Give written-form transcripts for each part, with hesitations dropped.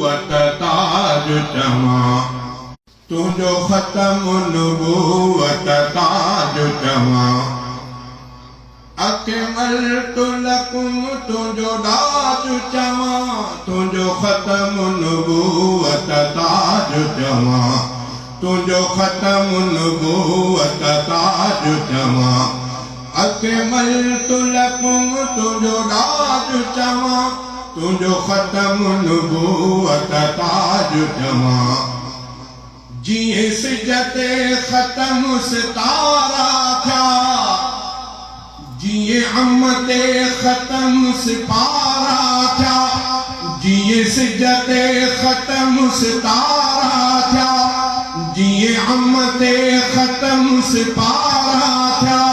नबूवत ताज जमा तुझो खत्म नबूवत ताज जमा अकमलतु लकुम तुझो दाज जमा तुझो खत्म नबूवत ताज जमा तुझो खत्म नबूवत ताज जमा अकमलतु लकुम तुझो दाज जमा तुझो खत्म नबूवत ताज जमा जिए सिजते खत्म सितारा था जिए अम्मते खत्म सिपारा था जिए सिजते खत्म सितारा था जिए अम्मते खत्म सिपारा था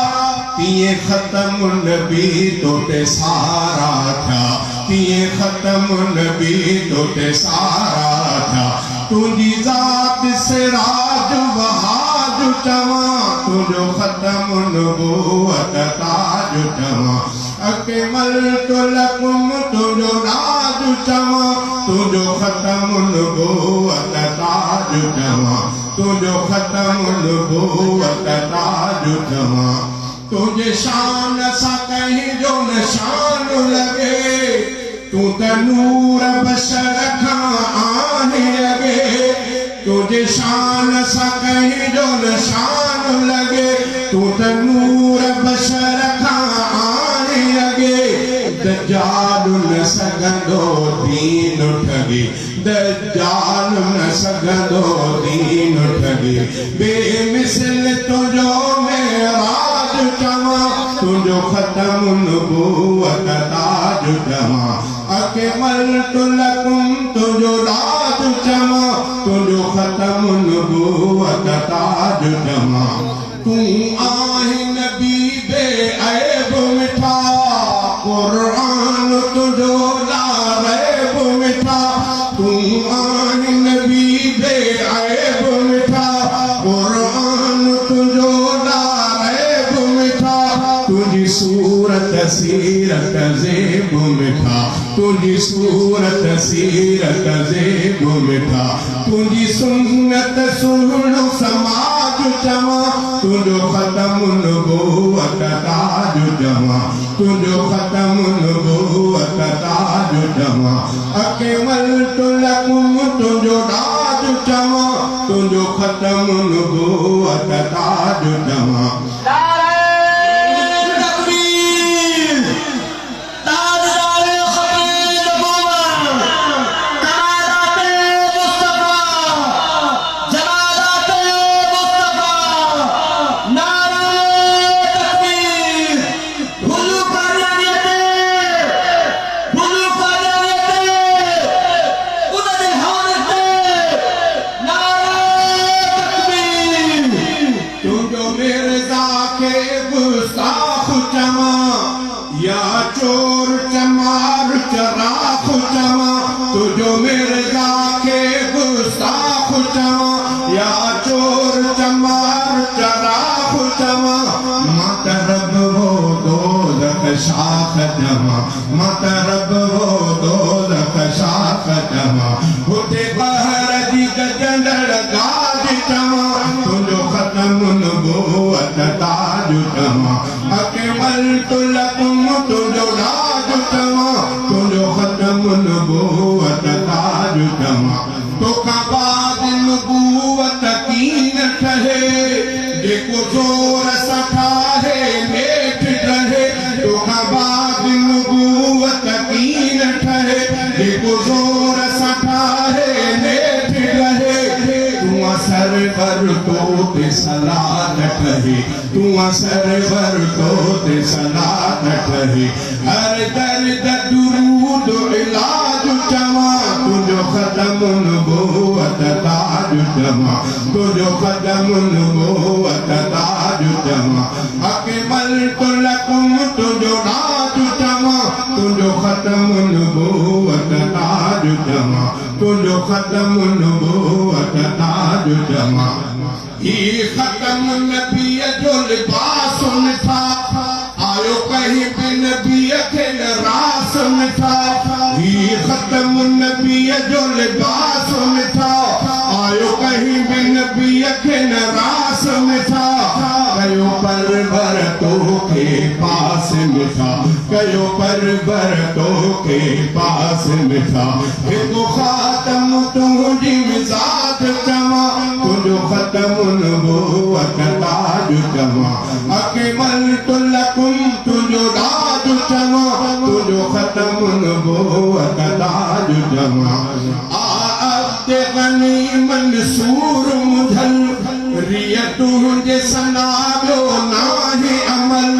तिये खत्म नबी तोटे सारा था तिये खत्म नबी तोटे सारा था तुझी जात से राज वहाज चवा तुझो खत्म नबूवत ताज चवा अकमलतु लकुम तुझो राज चवा तुझो खत्म नबूवत ताज चवा तुझो खत्म नबूवत ताज चवा तुझे शान सा कहीं जो निशान लगे तू तनूर बशर खां आने लगे तुझे शान सा कहीं जो निशान लगे तू तनूर बशर खां आने लगे दज्जाल न सगंदो दीन ठगे दज्जाल न सगंदो दीन ठगे बेमिसल तुझो मेराज चवा तुझो खत्म नबूवत ताज जमा अकमलतु लकुम तुझो दाज जमा तुझो खत्म नबूवत ताज जमा तू आहे नबी बे ऐब मिठा कुरान तुझो ला रैब मिठा तू आहे नबी बे ऐब मिठा कुरान तुझो ला रैब मिठा तुझी सूरत सीरत ज़ेब मिठा तुझी सूरत सीरत ज़ेब मिठा तुझी सुन्नत सुनो समाज जमा तुझो खत्म नबूवत ताज जमा तुझो खत्म नबूवत ताज जमा अकमलतु लकुम तुझो दाज जमा तुझो खत्म नबूवत ताज जमा या चोर चमार चराख चमा तुझो मिर्जा के गुस्ताख चमा या चोर चमार चराख चमा मतरब वो दोज़ख शाख जमा मतरब वो दोज़ख शाख जमा उठे बहर जी गजंदड़ गाज चमा तुझो खत्म नबूवत ताज जमा अकमलतु लकुम तुझो दाज जमा तुझो खत्म नबूवत ताज जमा तो बाद नबूवत कीन ठहे जेको जोर सठा है नेठ रहे तो बाद नबूवत कीन ठहे जेको जोर सठा है नेठ रहे तू सरवर तो ते सलाह ठहे तू सरवर तो ते सलाह ठहे हर दर्द दुरूद इलाज जमा तुझो खत्म नबूवत ताज जमा तुझो खत्म नबूवत ताज जमा अकमलतु लकुम तुझो दाज जमा तुझो खत्म नबूवत ताज जमा तुझो खत्म नबूवत ताज जमा ये खत्म नबी जो लिबास था आयो कहीं पे नबी के रास था ये ख़त्म नबी जो लिबास में था आयो कहीं भी नबी के नारास में था कयो परवर तो के पास में था कयो परवर तो के पास में था हिकु ख़ातम तुझी मिज़ाज चवा तुझो ख़त्म नबूवत ताज चवा अकमलतु लकुम तुझो राज चवा तुझो ख़त्म नबूवत ताज चवा गनी मंसूर मुझल रियतु जे सनाबो नाहे अमल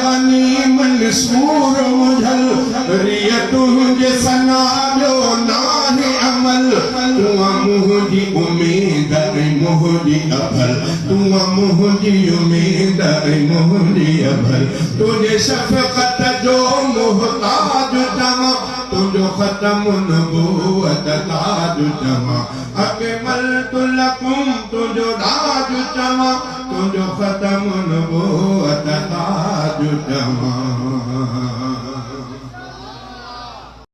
गनी मंसूर मुझल रियतु जे सनाबो नाहे अमल तुआ मुझी उम्मीद मुझी अभल तुआ मुझी उम्मीद मुझी अभल तुझे शफ़क़त जो मुहताज तमा तुझो ख़त्म नबूवत ताज चवा अकमलतु लकुम तुझो राज चवा तुझो ख़त्म नबूवत ताज चवा